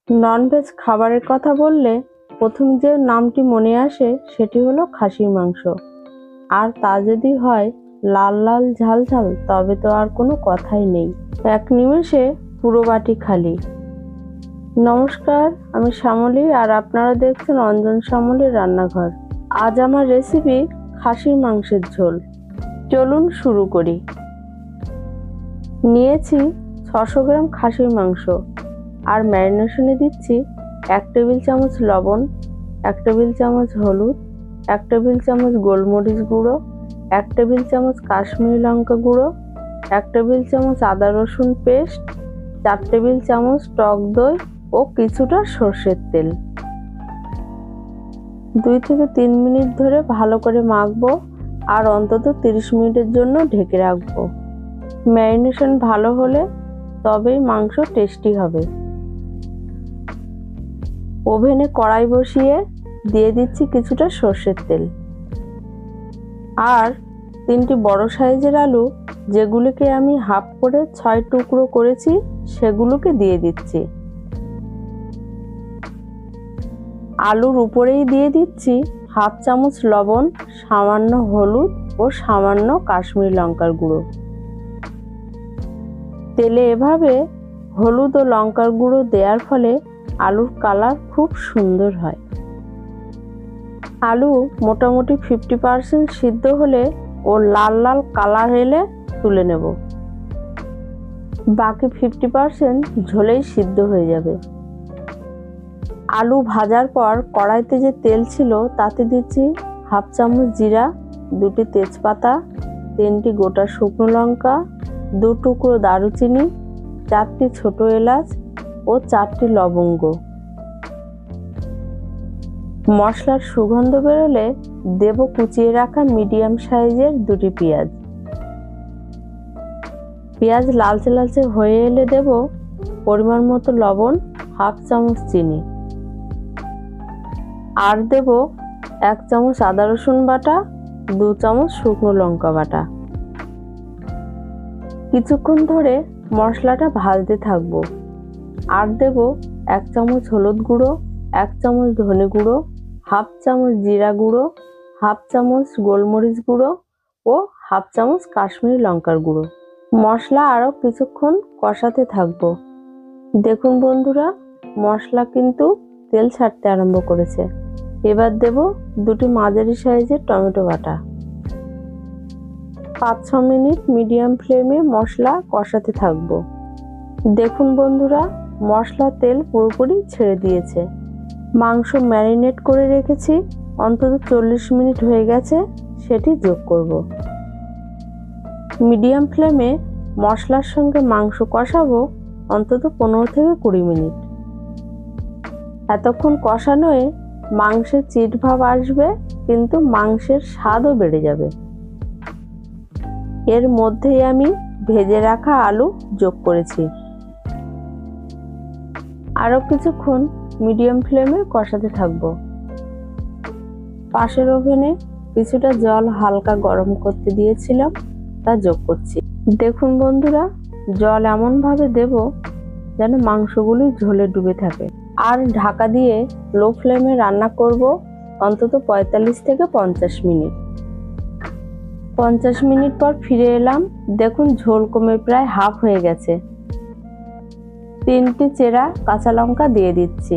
Non veg খাবারের কথা বললে প্রথম যে নামটি মনে আসে সেটি হলো খাসির মাংস। আর তা যদি হয় লাল লাল ঝাল ঝাল, তবে তো আর কোনো কথাই নেই। এক নিমেষে পুরো বাটি খালি। নমস্কার, আমি শ্যামলী আর আপনারা দেখছেন অঞ্জন শ্যামলীর রান্নাঘর। আজ আমার রেসিপি খাসির মাংসের ঝোল। চলুন শুরু করি। নিয়েছি 600 গ্রাম খাসির মাংস আর ম্যারিনেশনে দিচ্ছি 1 টেবিল চামচ লবণ, 1 টেবিল চামচ হলুদ, 1 টেবিল চামচ গোলমরিচ গুঁড়ো, 1 টেবিল চামচ কাশ্মীরি লঙ্কা গুঁড়ো, 1 টেবিল চামচ আদা রসুন পেস্ট, 4 টেবিল চামচ টক দই ও কিছুটা সর্ষের তেল। 2 থেকে 3 মিনিট ধরে ভালো করে মাখবো আর অন্তত 30 মিনিটের জন্য ঢেকে রাখবো। ম্যারিনেশন ভালো হলে তবেই মাংস টেস্টি হবে। ওভেনে কড়াই বসিয়ে দিয়ে দিচ্ছি কিছুটা সর্ষের তেল আর 3টি বড় সাইজের আলু, যেগুলিকে আমি হাফ করে 6 টুকরো করেছি, সেগুলোকে দিয়ে দিচ্ছি। আলুর উপরেই দিয়ে দিচ্ছি হাফ চামচ লবণ, সামান্য হলুদ ও সামান্য কাশ্মীরি লঙ্কার গুঁড়ো। তেলে এভাবে হলুদ ও লঙ্কার গুঁড়ো দেওয়ার ফলে আলুর কালার খুব সুন্দর হয়। আলু মোটামুটি 50% সিদ্ধ হলে ও লাল লাল কালার এলে তুলে নেব। বাকি 50% ঝোলেই সিদ্ধ হয়ে যাবে। আলু ভাজার পর কড়াইতে যে তেল ছিল তাতে দিচ্ছি হাফ চামচ জিরা, 2টি তেজপাতা, 3টি গোটা শুকনো লঙ্কা, 2 টুকরো দারুচিনি, 4টি ছোট এলাচ ও 4টি লবঙ্গ। মশলার সুগন্ধ বেরোলে দেব কুচিয়ে রাখা মিডিয়াম সাইজের 2টি পেঁয়াজ। পেঁয়াজ লালচে লালচে হয়ে এলে দেব পরিমাণ মতো লবণ, হাফ চামচ চিনি আর দেব 1 চামচ আদা রসুন বাটা, 2 চামচ শুকনো লঙ্কা বাটা। কিছুক্ষণ ধরে মশলাটা ভাজতে থাকবো আর দেব 1 চামচ হলুদ গুঁড়ো, 1 চামচ ধনে গুঁড়ো, হাফ চামচ জিরা গুঁড়ো, হাফ চামচ গোলমরিচ গুঁড়ো ও হাফ চামচ কাশ্মীরি লঙ্কার গুঁড়ো। মশলা আরও কিছুক্ষণ কষাতে থাকবো। দেখুন বন্ধুরা, মশলা কিন্তু তেল ছাড়তে আরম্ভ করেছে। এবার দেব 2টি মাঝারি সাইজের টমেটো বাটা। 5-6 মিনিট মিডিয়াম ফ্লেমে মশলা কষাতে থাকবো। দেখুন বন্ধুরা, মশলা তেল পুরোপুরি ছেড়ে দিয়েছে। মাংস ম্যারিনেট করে রেখেছি অন্তত 40 মিনিট হয়ে গেছে, সেটি যোগ করব। মিডিয়াম ফ্লেমে মশলার সঙ্গে মাংস কষাবো অন্তত 15 থেকে 20 মিনিট। এতক্ষণ কষানোয় মাংসের চিট ভাব আসবে, কিন্তু মাংসের স্বাদও বেড়ে যাবে। এর মধ্যেই আমি ভেজে রাখা আলু যোগ করেছি। আরও কিছুক্ষণ মিডিয়াম ফ্লেমে কষাতে থাকবো। পাশের ওভেনে কিছুটা জল হালকা গরম করতে দিয়েছিলাম, তা যোগ করছি। দেখুন বন্ধুরা, জল এমনভাবে দেব যেন মাংসগুলি ঝোলে ডুবে থাকে। আর ঢাকা দিয়ে লো ফ্লেমে রান্না করব অন্তত 45 থেকে 50 মিনিট। 50 মিনিট পর ফিরে এলাম। দেখুন ঝোল কমে প্রায় হাফ হয়ে গেছে। 3টি চেরা কাঁচা লঙ্কা দিয়ে দিচ্ছি।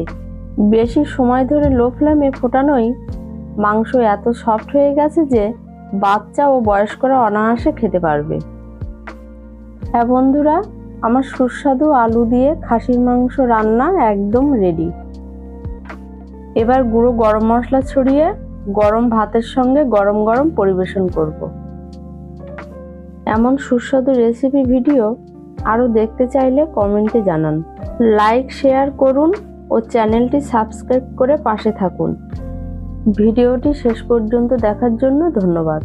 বেশি সময় ধরে লো ফ্লেমে ফোটানোই মাংস এত সফট হয়ে গেছে যে বাচ্চা ও বয়স্করা অনায়াসে খেতে পারবে। হ্যাঁ বন্ধুরা, আমার সুস্বাদু আলু দিয়ে খাসির মাংস রান্না একদম রেডি। এবার গুঁড়ো গরম মশলা ছড়িয়ে গরম ভাতের সঙ্গে গরম গরম পরিবেশন করব। এমন সুস্বাদু রেসিপি ভিডিও আরও দেখতে চাইলে কমেন্টে জানান। লাইক শেয়ার করুন ও চ্যানেলটি সাবস্ক্রাইব করে পাশে থাকুন। ভিডিওটি শেষ পর্যন্ত দেখার জন্য ধন্যবাদ।